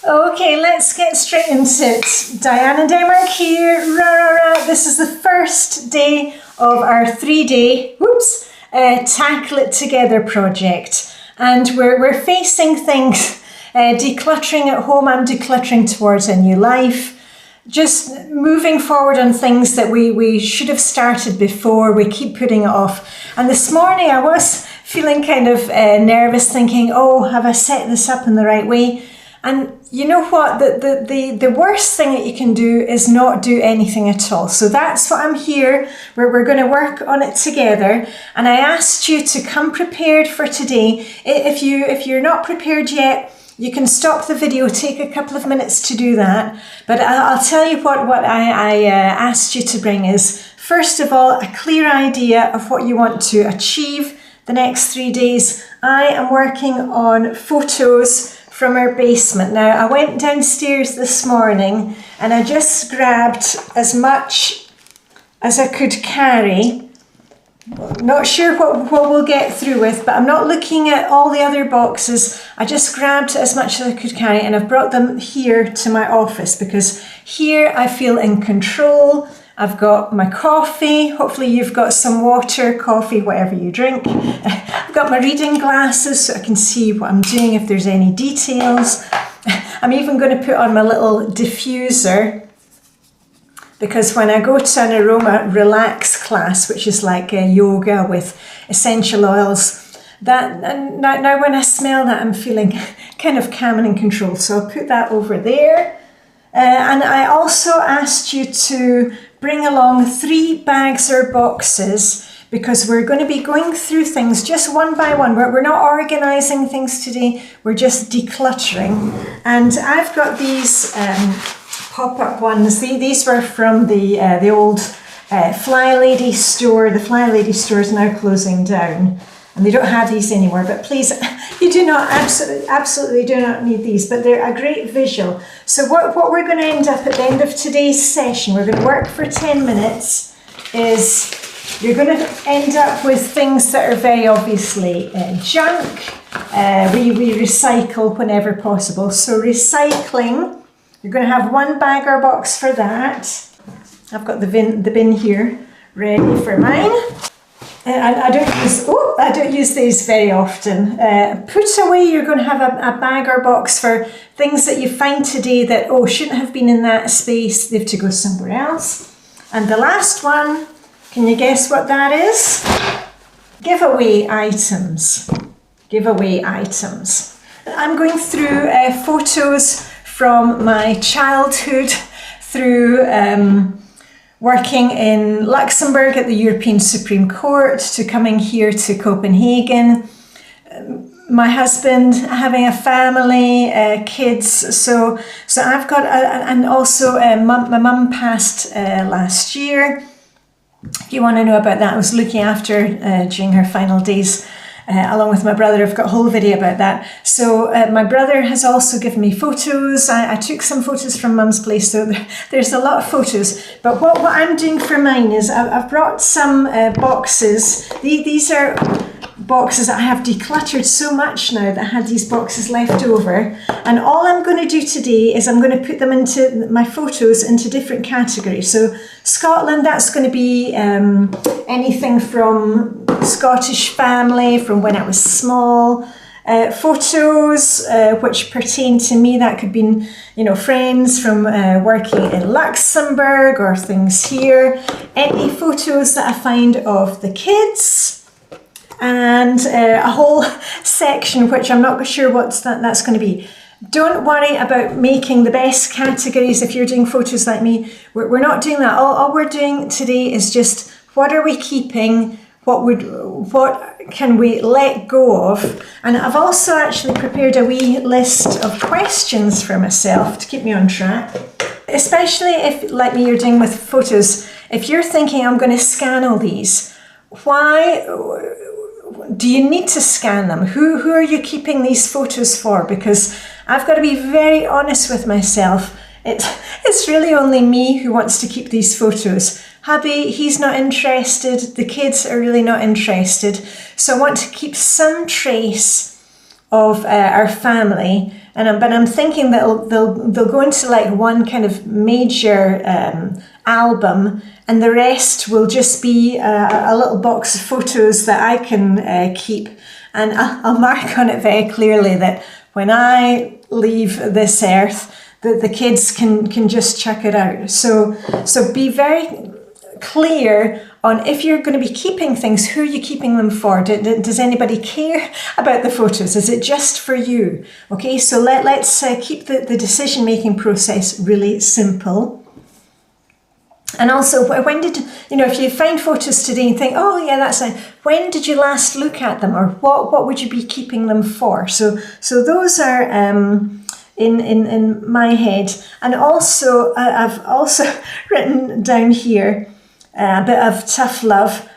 Okay, let's get straight into it. Diane and Denmark here. Rah, rah, rah. This is the first day of our 3-day, Tackle It Together project. And we're facing things, decluttering at home and decluttering towards a new life. Just moving forward on things that we should have started before. We keep putting it off. And this morning I was feeling kind of nervous, thinking, oh, have I set this up in the right way? And you know what, the worst thing that you can do is not do anything at all. So that's what I'm here, where we're going to work on it together. And I asked you to come prepared for today. If you're not prepared yet, you can stop the video, take a couple of minutes to do that. But I'll tell you what I asked you to bring is, first of all, a clear idea of what you want to achieve the next 3 days. I am working on photos from our basement. Now, I went downstairs this morning and I just grabbed as much as I could carry. Not sure what we'll get through with, but I'm not looking at all the other boxes. I just grabbed as much as I could carry and I've brought them here to my office because here I feel in control. I've got my coffee. Hopefully you've got some water, coffee, whatever you drink. I've got my reading glasses so I can see what I'm doing if there's any details. I'm even going to put on my little diffuser because when I go to an aroma relax class, which is like yoga with essential oils, now when I smell that, I'm feeling kind of calm and in control. So I'll put that over there. And I also asked you to bring along 3 bags or boxes because we're going to be going through things just one by one. We're not organising things today, we're just decluttering. And I've got these pop-up ones. These were from the old flylady store. The flylady store is now closing down. And they don't have these anymore, but please, you do not, absolutely do not need these, but they're a great visual. So what we're going to end up at the end of today's session, we're going to work for 10 minutes, is you're going to end up with things that are very obviously junk. We recycle whenever possible. So recycling, you're going to have 1 bag or box for that. I've got the bin here ready for mine. I don't use these very often. Put away, you're going to have a bag or box for things that you find today that, shouldn't have been in that space. They have to go somewhere else. And the last one, can you guess what that is? Giveaway items. Giveaway items. I'm going through photos from my childhood through working in Luxembourg at the European Supreme Court, to coming here to Copenhagen, my husband having a family, kids. So I've got, and also my mum passed last year. If you want to know about that, I was looking after during her final days. Along with my brother, I've got a whole video about that. So my brother has also given me photos. I took some photos from Mum's place, so there's a lot of photos. But what I'm doing for mine is I've brought some boxes. These are boxes that I have decluttered so much now that I had these boxes left over. And all I'm going to do today is I'm going to put them into my photos into different categories. So Scotland, that's going to be anything from Scottish family, from when I was small. Photos which pertain to me, that could be, friends from working in Luxembourg or things here. Any photos that I find of the kids. And a whole section which I'm not sure what that's going to be. Don't worry about making the best categories if you're doing photos like me. We're not doing that. All we're doing today is just, what are we keeping? What can we let go of? And I've also actually prepared a wee list of questions for myself to keep me on track. Especially if, like me, you're doing with photos. If you're thinking, I'm going to scan all these, why do you need to scan them? Who are you keeping these photos for? Because I've got to be very honest with myself. It's really only me who wants to keep these photos. Hubby, he's not interested. The kids are really not interested. So I want to keep some trace of our family But I'm thinking that they'll go into like one kind of major album, and the rest will just be a little box of photos that I can keep. And I'll mark on it very clearly that when I leave this earth, that the kids can just check it out. So be very clear on if you're going to be keeping things, who are you keeping them for? Does anybody care about the photos? Is it just for you? Okay, so let's keep the decision-making process really simple. And also, when did, if you find photos today and think, oh yeah, that's nice, when did you last look at them, or what would you be keeping them for? So those are in my head. And also, I've also written down here a bit of tough love.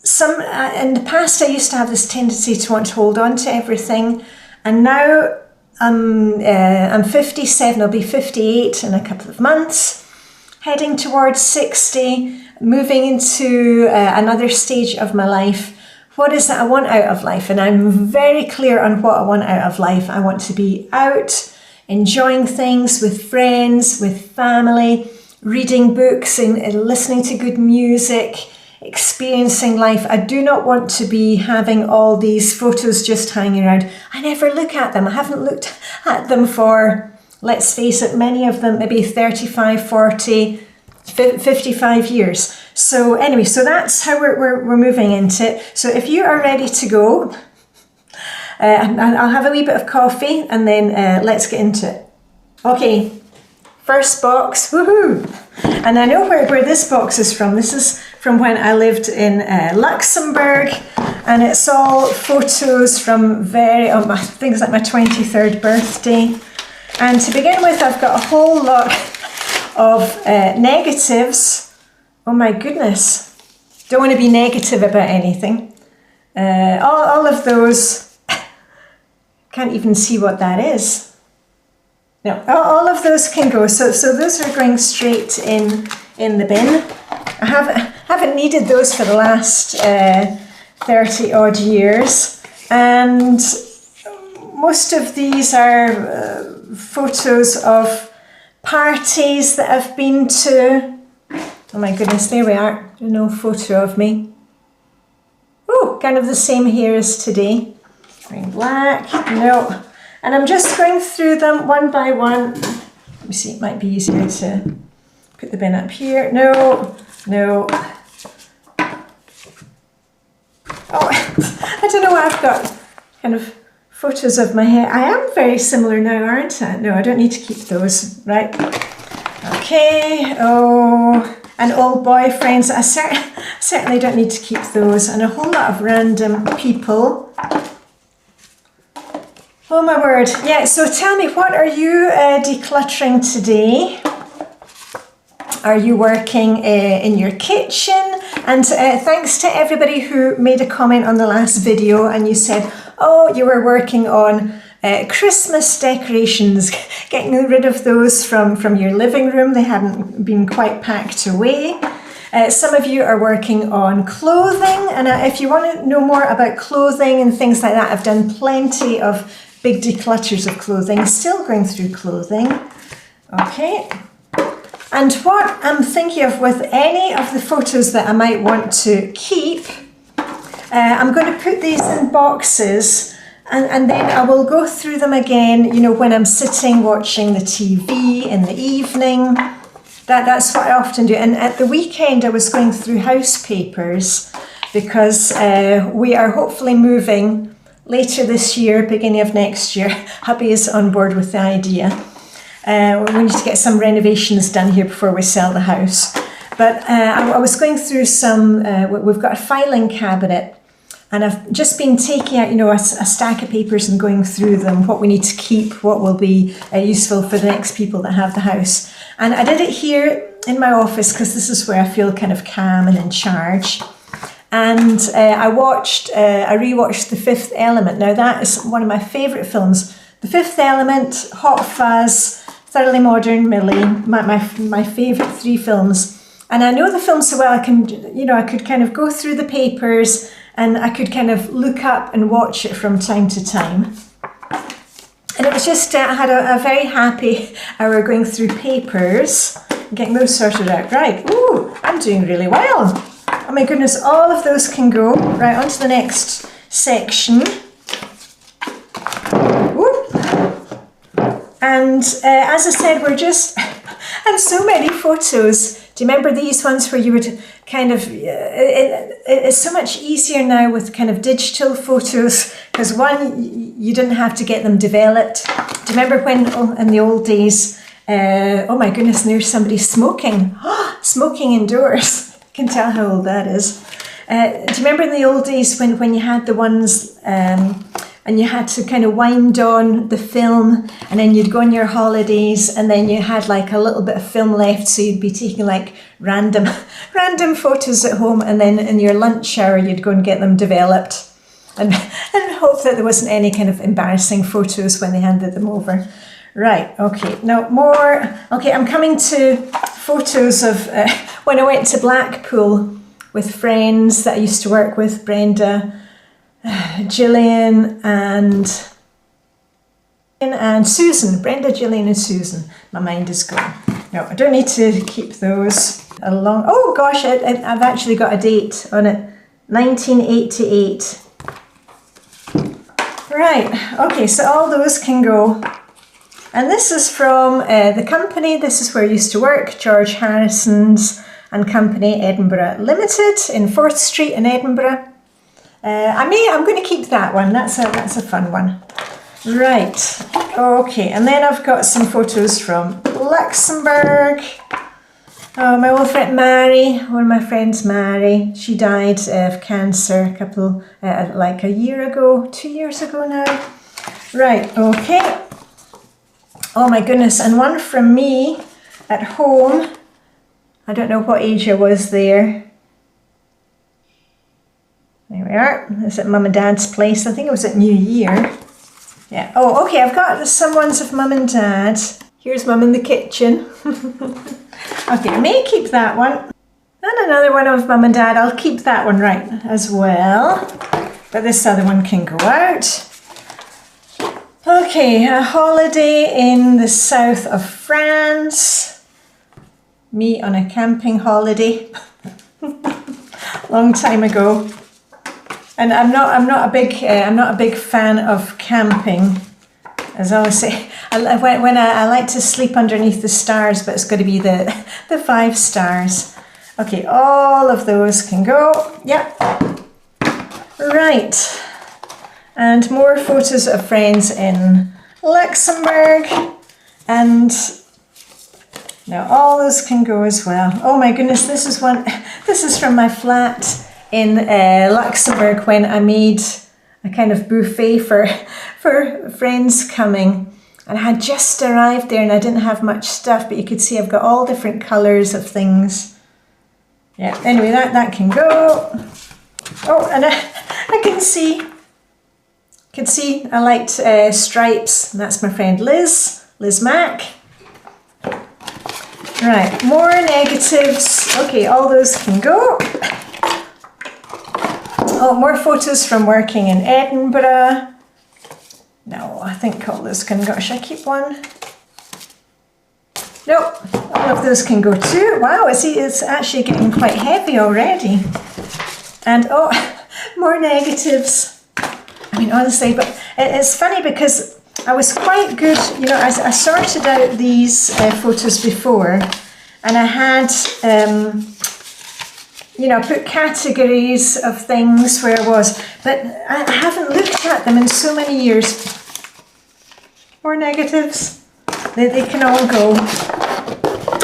In the past, I used to have this tendency to want to hold on to everything, and now I'm 57. I'll be 58 in a couple of months. Heading towards 60, moving into another stage of my life. What is it I want out of life? And I'm very clear on what I want out of life. I want to be out, enjoying things with friends, with family, reading books and listening to good music, experiencing life. I do not want to be having all these photos just hanging around. I never look at them. I haven't looked at them for, let's face it, many of them maybe 35, 40, 55 years. So anyway, so that's how we're moving into it. So if you are ready to go, and I'll have a wee bit of coffee, and then let's get into it. Okay, first box, woohoo! And I know where this box is from. This is from when I lived in Luxembourg, and it's all photos from I think it's like my 23rd birthday. And to begin with, I've got a whole lot of negatives. Oh my goodness. Don't want to be negative about anything. All of those, can't even see what that is. No, all of those can go. So those are going straight in the bin. I haven't needed those for the last 30 odd years. And most of these are photos of parties that I've been to. Oh my goodness, there we are. No photo of me. Oh, kind of the same hair as today. Wearing black, no. And I'm just going through them one by one. Let me see, it might be easier to put the bin up here. No. Oh, I don't know what I've got. Kind of photos of my hair. I am very similar now, aren't I? No, I don't need to keep those, right? Okay, oh, and old boyfriends. I certainly don't need to keep those. And a whole lot of random people. Oh my word. Yeah, so tell me, what are you decluttering today? Are you working in your kitchen? And thanks to everybody who made a comment on the last video and you said, oh, you were working on Christmas decorations, getting rid of those from your living room. They hadn't been quite packed away. Some of you are working on clothing. And if you want to know more about clothing and things like that, I've done plenty of big declutters of clothing, still going through clothing. Okay. And what I'm thinking of with any of the photos that I might want to keep, I'm going to put these in boxes and then I will go through them again, when I'm sitting watching the TV in the evening. That's what I often do. And at the weekend, I was going through house papers because we are hopefully moving later this year, beginning of next year. Hubby is on board with the idea. We need to get some renovations done here before we sell the house. But I was going through some, we've got a filing cabinet, and I've just been taking out, a stack of papers and going through them, what we need to keep, what will be useful for the next people that have the house. And I did it here in my office because this is where I feel kind of calm and in charge. And I rewatched The Fifth Element. Now that is one of my favourite films. The Fifth Element, Hot Fuzz, Thoroughly Modern Millie, my favourite 3 films. And I know the film so well, I could kind of go through the papers and I could kind of look up and watch it from time to time. And it was just, I had a very happy hour going through papers, getting those sorted out. Right, ooh, I'm doing really well. Oh my goodness, all of those can go. Right, on to the next section. Ooh. And as I said, we're just, and so many photos. Do you remember these ones where you would kind of, it's so much easier now with kind of digital photos, because one, you didn't have to get them developed. Do you remember when, in the old days, oh my goodness, and there's somebody smoking, smoking indoors. You can tell how old that is. Do you remember in the old days when you had the ones, and you had to kind of wind on the film, and then you'd go on your holidays, and then you had like a little bit of film left, so you'd be taking like random photos at home, and then in your lunch hour you'd go and get them developed, and hope that there wasn't any kind of embarrassing photos when they handed them over. Right, okay, now more, okay, I'm coming to photos of when I went to Blackpool with friends that I used to work with, Brenda, Gillian and Susan. Brenda, Gillian and Susan. My mind is gone. No, I don't need to keep those along. Oh gosh, I've actually got a date on it. 1988. Right, okay, so all those can go. And this is from the company. This is where I used to work, George Harrison's and Company, Edinburgh Limited, in 4th Street in Edinburgh. I'm going to keep that one. That's a fun one. Right. Okay. And then I've got some photos from Luxembourg. Oh, my old friend Mary, one of my friends, Mary, she died of cancer like a year ago, 2 years ago now. Right. Okay. Oh my goodness. And one from me at home. I don't know what age I was there. There we are. It's at Mum and Dad's place. I think it was at New Year. Yeah. Oh, okay. I've got some ones of Mum and Dad. Here's Mum in the kitchen. Okay, I may keep that one. And another one of Mum and Dad. I'll keep that one right as well. But this other one can go out. Okay, a holiday in the south of France. Me on a camping holiday. Long time ago. And I'm not a big fan of camping, as I always say. I like to sleep underneath the stars, but it's got to be the 5 stars. Okay, all of those can go. Yep. Right. And more photos of friends in Luxembourg, and now all those can go as well. Oh my goodness, this is one. This is from my flat in Luxembourg when I made a kind of buffet for friends coming, and I had just arrived there and I didn't have much stuff, but you could see I've got all different colours of things. Yeah, anyway, that can go. Oh, and I can see I liked stripes, and that's my friend Liz Mack. Right, more negatives. Okay, all those can go. Oh, more photos from working in Edinburgh. No, I think all those can go. Should I keep one? Nope, all of those can go too. Wow, it's actually getting quite heavy already. And oh, more negatives. I mean, honestly, but it's funny because I was quite good, you know, I sorted out these photos before, and I had, you know, put categories of things where I was, but I haven't looked at them in so many years. More negatives. They can all go.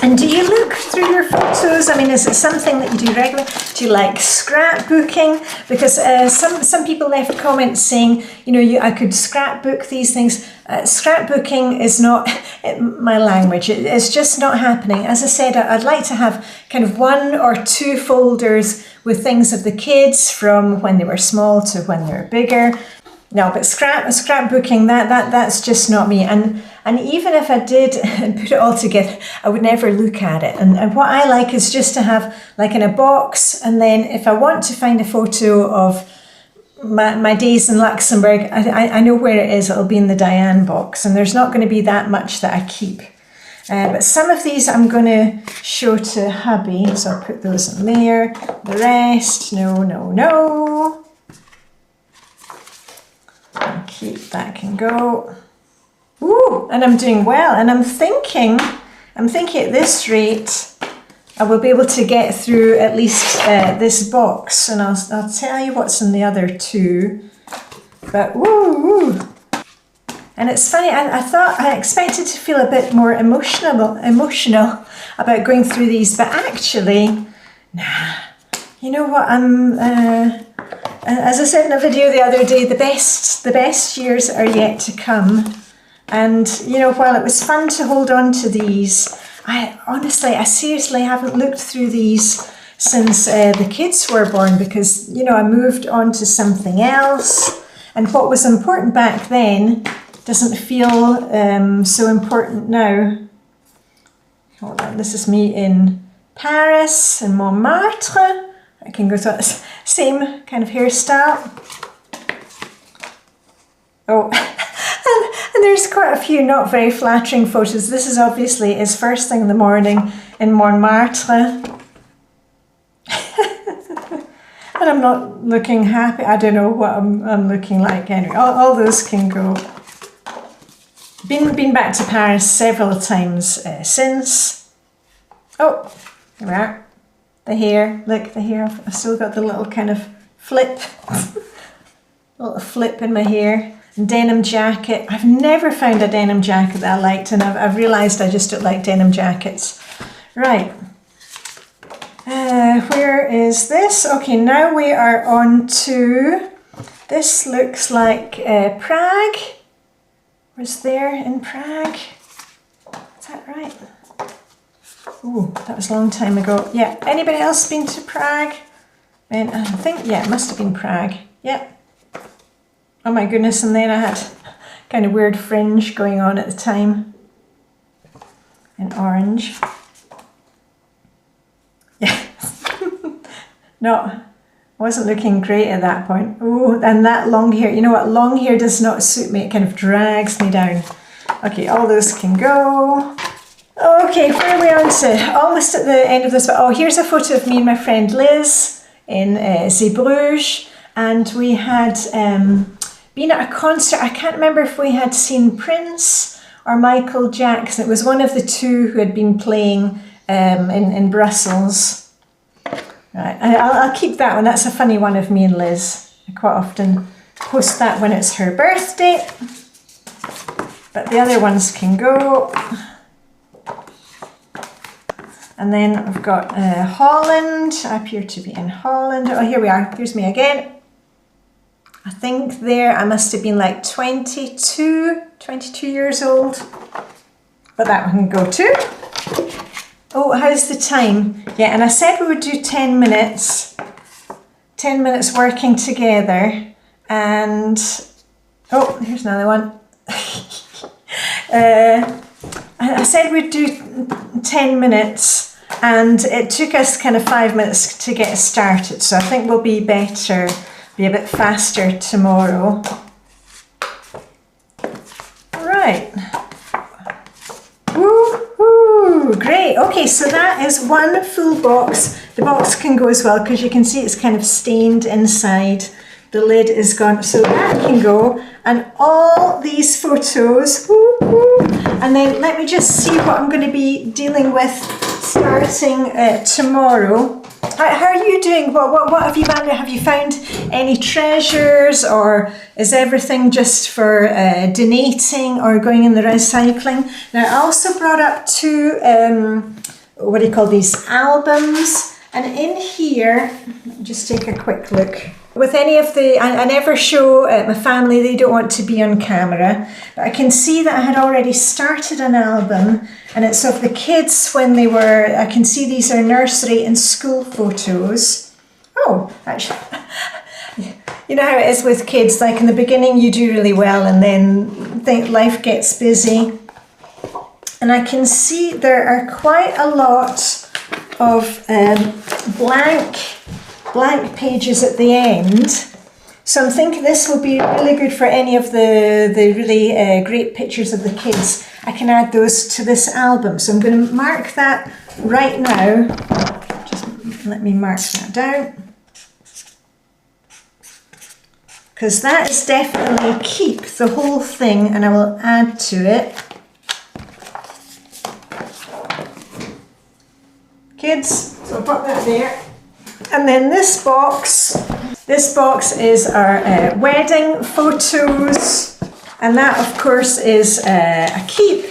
And do you look through your photos? I mean, is it something that you do regularly? Do you like scrapbooking? Because some people left comments saying, you know, I could scrapbook these things. Scrapbooking is not my language. It's just not happening. As I said, I'd like to have kind of 1 or 2 folders with things of the kids from when they were small to when they were bigger. No, but scrapbooking, that's just not me. And even if I did put it all together, I would never look at it. And what I like is just to have like in a box, and then if I want to find a photo of my days in Luxembourg, I know where it is. It'll be in the Diane box, and there's not going to be that much that I keep. But some of these I'm going to show to hubby, so I'll put those in there. The rest, no. I'll keep that, can go. Ooh, and I'm doing well, and I'm thinking at this rate, I will be able to get through at least this box, and I'll tell you what's in the other two. But woo! And it's funny, I expected to feel a bit more emotional about going through these, but actually, nah. You know what? As I said in a video the other day, the best years are yet to come. And you know, while it was fun to hold on to these, I seriously haven't looked through these since the kids were born, because, you know, I moved on to something else, and what was important back then doesn't feel so important now. Hold on, this is me in Paris, in Montmartre. I can go to the same kind of hairstyle. Oh. And there's quite a few not very flattering photos. This is obviously his first thing in the morning in Montmartre. And I'm not looking happy. I don't know what I'm looking like anyway. All those can go. Been back to Paris several times since. Oh, here we are. The hair, look, the hair. I've still got the little kind of flip. Little flip in my hair. Denim jacket. I've never found a denim jacket that I liked, and I've realised I just don't like denim jackets. Right. Where is this? Okay, now we are on to, this looks like Prague. Was there in Prague? Is that right? Oh, that was a long time ago. Yeah, anybody else been to Prague? And I think, yeah, it must have been Prague. Yep. Oh my goodness, and then I had kind of weird fringe going on at the time. In orange. Yeah. No, wasn't looking great at that point. Oh, and that long hair. You know what? Long hair does not suit me. It kind of drags me down. Okay, all those can go. Okay, where are we on to? Almost at the end of this. Oh, here's a photo of me and my friend Liz in Zeebrugge. And we had been at a concert. I can't remember if we had seen Prince or Michael Jackson. It was one of the two who had been playing in Brussels. Right, I'll keep that one. That's a funny one of me and Liz. I quite often post that when it's her birthday. But the other ones can go. And then I've got Holland. I appear to be in Holland. Oh, here we are. Here's me again. I think there I must have been like 22 years old. But that one can go too. Oh, how's the time? Yeah, and I said we would do 10 minutes. 10 minutes working together. And, oh, here's another one. I said we'd do 10 minutes, and it took us kind of 5 minutes to get started. So I think we'll be better, be a bit faster tomorrow. Right. Woo-hoo, great. Okay, so that is one full box. The box can go as well, because you can see it's kind of stained inside. The lid is gone, so that can go. And all these photos. Woo-hoo. And then let me just see what I'm going to be dealing with starting tomorrow. How are you doing? What have you found? Have you found any treasures, or is everything just for donating or going in the recycling? Now, I also brought up two, what do you call these, albums. And in here, let me just take a quick look. With any of the, I never show my family, they don't want to be on camera, but I can see that I had already started an album, and it's of the kids when they were, I can see these are nursery and school photos. Oh, actually, you know how it is with kids, like in the beginning you do really well, and then life gets busy. And I can see there are quite a lot of blank pages at the end. So I'm thinking this will be really good for any of the really great pictures of the kids. I can add those to this album. So I'm going to mark that right now. Just let me mark that down. Because that is definitely keep the whole thing, and I will add to it. Kids, so I'll put that there. And then this box is our wedding photos, and that of course is a keep.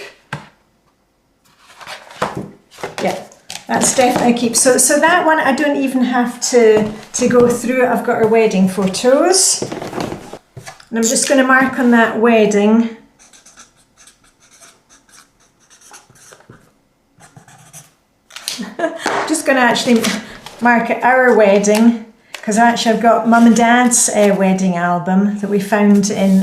Yeah, that's definitely a keep. So that one I don't even have to go through. I've got our wedding photos, and I'm just going to mark on that wedding. Just going to actually mark our wedding, because actually I've got Mum and Dad's wedding album that we found in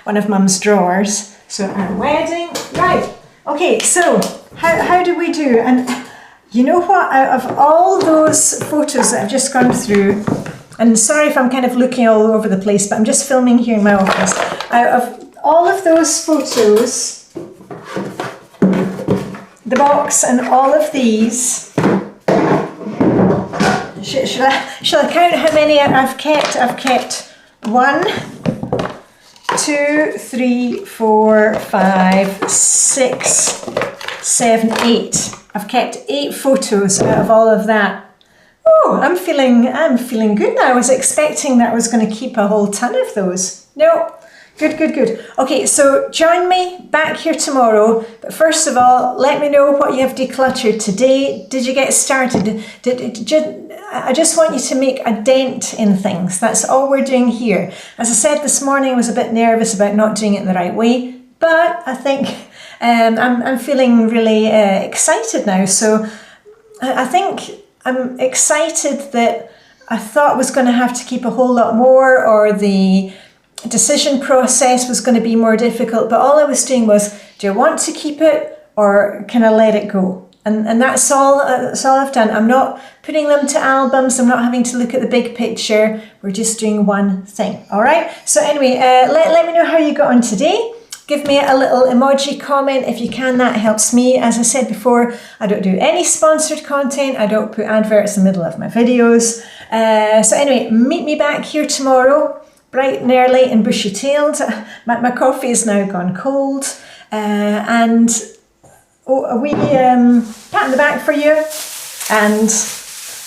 one of Mum's drawers. So our wedding, right, okay, so how do we do? And you know what, out of all those photos that I've just gone through, and sorry if I'm kind of looking all over the place, but I'm just filming here in my office. Out of all of those photos, the box and all of these, shall I count how many I've kept? I've kept 1, 2, 3, 4, 5, 6, 7, 8. I've kept 8 photos out of all of that. Oh, I'm feeling good now. I was expecting that I was going to keep a whole ton of those. No. Good. Okay, so join me back here tomorrow. But first of all, let me know what you have decluttered today. Did you get started? I just want you to make a dent in things. That's all we're doing here. As I said this morning, I was a bit nervous about not doing it the right way, but I think I'm feeling really excited now. So I think I'm excited that I thought I was going to have to keep a whole lot more, or the decision process was going to be more difficult, but all I was doing was, do I want to keep it or can I let it go? And that's all I've done. I'm not putting them to albums. I'm not having to look at the big picture. We're just doing one thing. All right. So anyway, let me know how you got on today. Give me a little emoji comment if you can. That helps me. As I said before, I don't do any sponsored content. I don't put adverts in the middle of my videos. So anyway, meet me back here tomorrow, bright and early and bushy-tailed. My coffee is now gone cold. And a wee pat on the back for you. And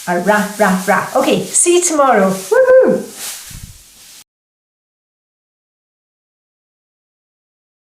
a rah. Okay, see you tomorrow. Woohoo!